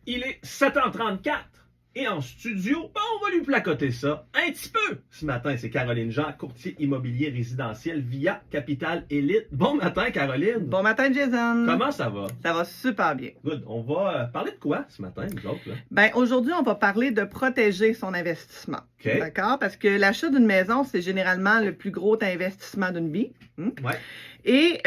Il est 7h34 et en studio, on va lui placoter ça un petit peu. Ce matin, c'est Caroline Jean, courtier immobilier résidentiel via Capital Élite. Bon matin, Caroline. Bon matin, Jason. Comment ça va? Ça va super bien. Good. On va parler de quoi ce matin, nous autres? Là? Ben, aujourd'hui, on va parler de protéger son investissement. OK. D'accord? Parce que l'achat d'une maison, c'est généralement le plus gros investissement d'une vie. Ouais. Et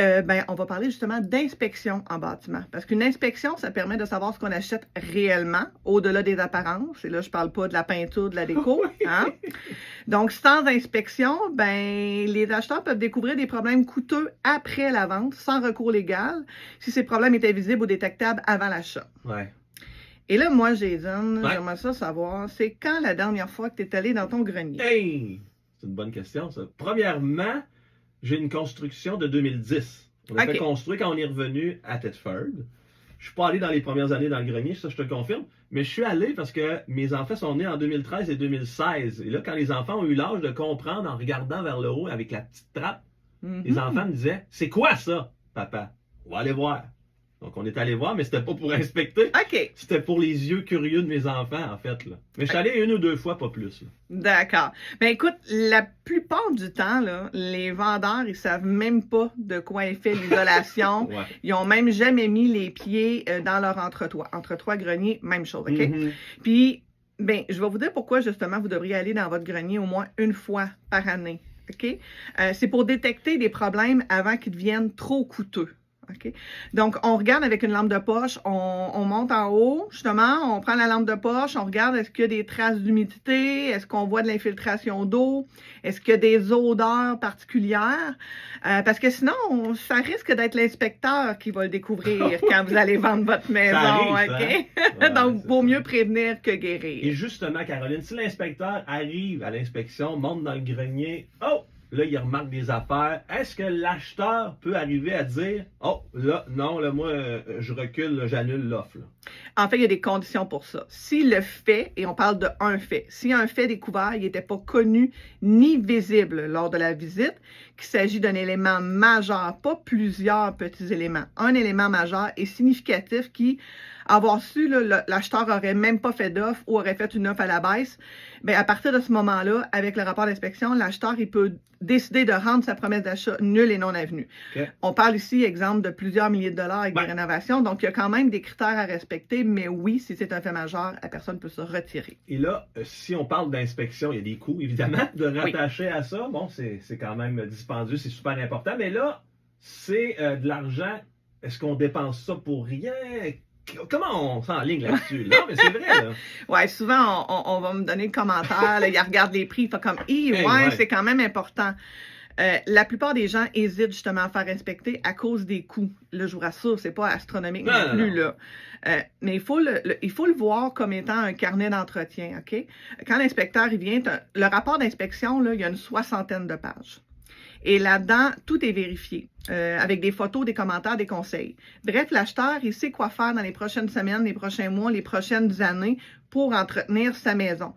on va parler justement d'inspection en bâtiment. Parce qu'une inspection, ça permet de savoir ce qu'on achète réellement, au-delà des apparences. Et là, je parle pas de la peinture, de la déco. Hein? Donc, sans inspection, les acheteurs peuvent découvrir des problèmes coûteux après la vente, sans recours légal, si ces problèmes étaient visibles ou détectables avant l'achat. Ouais. Et là, moi, Jason, j'aimerais ça savoir, c'est quand la dernière fois que tu es allé dans ton grenier? Hey! C'est une bonne question, ça. Premièrement, j'ai une construction de 2010. On a fait construire quand on est revenu à Thetford. Je suis pas allé dans les premières années dans le grenier, ça je te confirme, mais je suis allé parce que mes enfants sont nés en 2013 et 2016. Et là, quand les enfants ont eu l'âge de comprendre en regardant vers le haut avec la petite trappe, les enfants me disaient « C'est quoi ça, papa? On va aller voir. » Donc, on est allé voir, mais c'était pas pour inspecter. OK. C'était pour les yeux curieux de mes enfants, en fait. Là. Mais je suis allé une ou deux fois, pas plus. Là. D'accord. Ben écoute, la plupart du temps, là, les vendeurs, ils savent même pas de quoi est fait l'isolation. Ouais. Ils ont même jamais mis les pieds dans leur entretoit. Entretoit, grenier, même chose, OK? Puis, je vais vous dire pourquoi, justement, vous devriez aller dans votre grenier au moins une fois par année, OK? C'est pour détecter des problèmes avant qu'ils deviennent trop coûteux. Okay. Donc, on regarde avec une lampe de poche, on monte en haut, justement, on prend la lampe de poche, on regarde est-ce qu'il y a des traces d'humidité, est-ce qu'on voit de l'infiltration d'eau, est-ce qu'il y a des odeurs particulières, parce que sinon, ça risque d'être l'inspecteur qui va le découvrir quand vous allez vendre votre maison, arrive, OK? Ouais, donc, vaut mieux prévenir que guérir. Et justement, Caroline, si l'inspecteur arrive à l'inspection, monte dans le grenier, oh! Là, il remarque des affaires. Est-ce que l'acheteur peut arriver à dire « Oh, là, non, là, moi, je recule, là, j'annule l'offre. » En fait, il y a des conditions pour ça. Si le fait, et on parle de un fait, si un fait découvert, il n'était pas connu ni visible lors de la visite, qu'il s'agit d'un élément majeur, pas plusieurs petits éléments, un élément majeur et significatif qui, avoir su, l'acheteur n'aurait même pas fait d'offre ou aurait fait une offre à la baisse, à partir de ce moment-là, avec le rapport d'inspection, l'acheteur, il peut décider de rendre sa promesse d'achat nulle et non avenue. Okay. On parle ici, exemple, de plusieurs milliers de dollars avec des rénovations, donc il y a quand même des critères à respecter, mais oui, si c'est un fait majeur, la personne peut se retirer. Et là, si on parle d'inspection, il y a des coûts, évidemment, de rattacher à ça. Bon, c'est quand même dispendieux, c'est super important, mais là, c'est de l'argent. Est-ce qu'on dépense ça pour rien? Comment on s'enligne là-dessus? Non, mais c'est vrai, là. Ouais, souvent, on va me donner le commentaire, là, il regarde les prix, il fait comme, c'est quand même important. La plupart des gens hésitent justement à faire inspecter à cause des coûts. Là, je vous rassure, c'est pas astronomique non plus, là. Mais il faut le voir comme étant un carnet d'entretien, OK? Quand l'inspecteur, il vient, le rapport d'inspection, là, il y a une 60aine de pages. Et là-dedans, tout est vérifié, avec des photos, des commentaires, des conseils. Bref, l'acheteur, il sait quoi faire dans les prochaines semaines, les prochains mois, les prochaines années pour entretenir sa maison.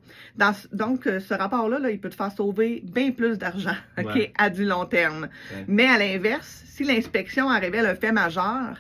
Donc, ce rapport-là, il peut te faire sauver bien plus d'argent, OK, à du long terme. Ouais. Mais à l'inverse, si l'inspection en révèle un fait majeur,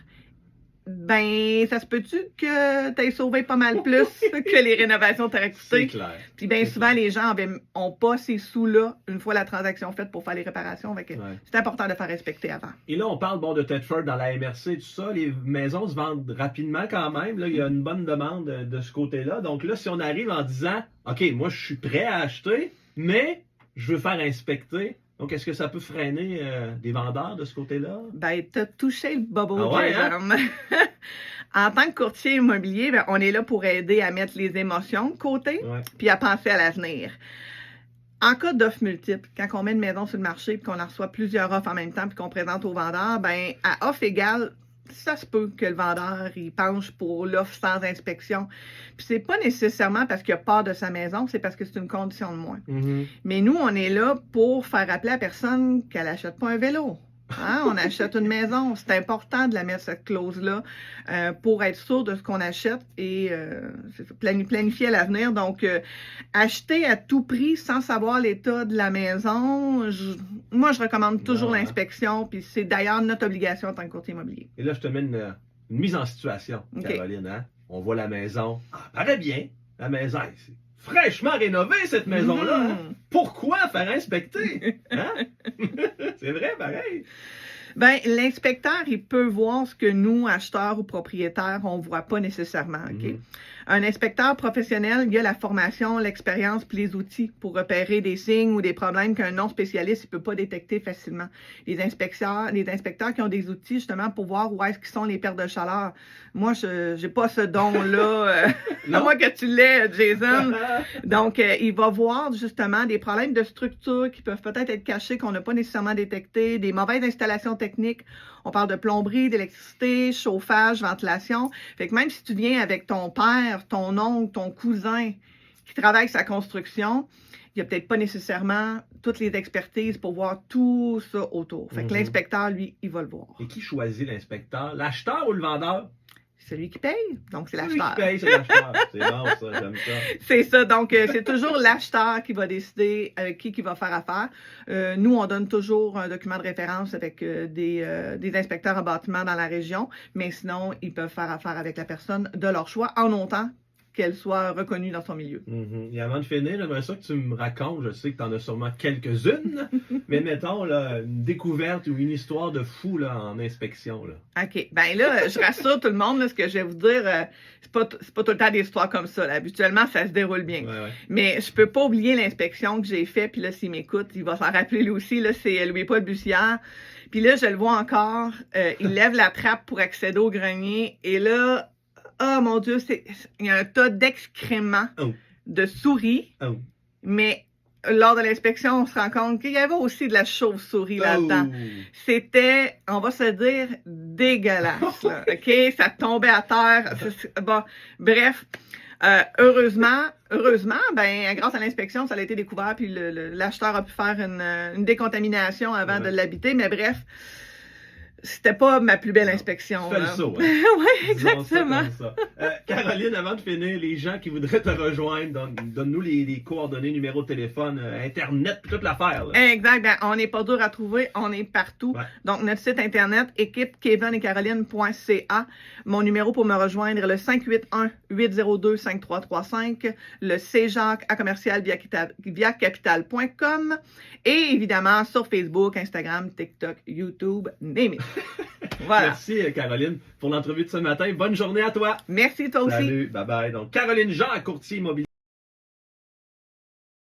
ça se peut-tu que tu aies sauvé pas mal plus que les rénovations t'auraient coûté? C'est clair. Puis bien souvent, les gens n'ont pas ces sous-là une fois la transaction faite pour faire les réparations. C'est important de faire respecter avant. Et là, on parle de Thetford dans la MRC, tout ça. Les maisons se vendent rapidement quand même. Là, il y a une bonne demande de ce côté-là. Donc là, si on arrive en disant « OK, moi, je suis prêt à acheter, mais je veux faire inspecter », donc, est-ce que ça peut freiner des vendeurs de ce côté-là? Tu as touché le bobo, En tant que courtier immobilier, on est là pour aider à mettre les émotions de côté puis à penser à l'avenir. En cas d'offres multiples, quand on met une maison sur le marché et qu'on en reçoit plusieurs offres en même temps puis qu'on présente aux vendeurs, à offre égale, ça se peut que le vendeur il penche pour l'offre sans inspection. Puis c'est pas nécessairement parce qu'il a peur de sa maison, c'est parce que c'est une condition de moins. Mais nous, on est là pour faire rappeler à la personne qu'elle n'achète pas un vélo. Hein? On achète une maison. C'est important de la mettre, cette clause-là, pour être sûr de ce qu'on achète et planifier à l'avenir. Donc, acheter à tout prix sans savoir l'état de la maison, moi, je recommande toujours l'inspection. Puis c'est d'ailleurs notre obligation en tant que courtier immobilier. Et là, je te mets une mise en situation, Caroline. Hein? On voit la maison. Ah, paraît bien. La maison, c'est fraîchement rénovée, cette maison-là. Hein? Pourquoi faire inspecter? Hein? C'est vrai, pareil. Ben, l'inspecteur, il peut voir ce que nous, acheteurs ou propriétaires, on ne voit pas nécessairement. Okay? Un inspecteur professionnel, il a la formation, l'expérience puis les outils pour repérer des signes ou des problèmes qu'un non-spécialiste ne peut pas détecter facilement. Les inspecteurs qui ont des outils justement pour voir où est-ce qu'ils sont les pertes de chaleur. Moi, je n'ai pas ce don-là. À moins que tu l'aies, Jason. Donc, il va voir justement des problèmes de structure qui peuvent peut-être être cachés, qu'on n'a pas nécessairement détectés, des mauvaises installations techniques. On parle de plomberie, d'électricité, chauffage, ventilation. Fait que même si tu viens avec ton père, ton oncle, ton cousin qui travaille sa construction, il n'y a peut-être pas nécessairement toutes les expertises pour voir tout ça autour. Fait que l'inspecteur, lui, il va le voir. Et qui choisit l'inspecteur? L'acheteur ou le vendeur? Celui qui paye, donc c'est l'acheteur. Celui qui paye, c'est l'acheteur. C'est bon, ça, j'aime ça. C'est ça, donc c'est toujours l'acheteur qui va décider avec qui va faire affaire. Nous, on donne toujours un document de référence avec des inspecteurs en bâtiment dans la région, mais sinon, ils peuvent faire affaire avec la personne de leur choix en longtemps qu'elle soit reconnue dans son milieu. Et avant de finir, j'aimerais ça que tu me racontes, je sais que tu en as sûrement quelques-unes, mais mettons là, une découverte ou une histoire de fou là, en inspection. Là. OK. Ben là, je rassure tout le monde, là, ce que je vais vous dire, c'est pas tout le temps des histoires comme ça. Là. Habituellement, ça se déroule bien. Ouais. Mais je peux pas oublier l'inspection que j'ai faite, puis là, s'il m'écoute, il va s'en rappeler lui aussi, là, c'est Louis-Paul Bussière. Puis là, je le vois encore, il lève la trappe pour accéder au grenier, et là, oh mon Dieu, il y a un tas d'excréments, de souris, mais lors de l'inspection, on se rend compte qu'il y avait aussi de la chauve-souris là-dedans. C'était, on va se dire, dégueulasse. Là, OK? Ça tombait à terre. Bon, bref. Heureusement, ben, grâce à l'inspection, ça a été découvert, puis l'acheteur a pu faire une décontamination avant de l'habiter, mais bref. C'était pas ma plus belle inspection. Fais le saut. Hein? Oui, exactement. Ça. Caroline, avant de finir, les gens qui voudraient te rejoindre, donne-nous les coordonnées, numéro de téléphone, Internet, toute l'affaire. Là. Exact. Ben, on n'est pas dur à trouver, on est partout. Ouais. Donc, notre site Internet, équipe kevinetcaroline.ca. Mon numéro pour me rejoindre, le 581-802-5335. Le cjacques à commercial via capital.com. Et évidemment, sur Facebook, Instagram, TikTok, YouTube, name it. Voilà. Merci, Caroline, pour l'entrevue de ce matin. Bonne journée à toi. Merci, toi aussi. Salut, bye-bye. Donc, Caroline Jean, courtier immobilier.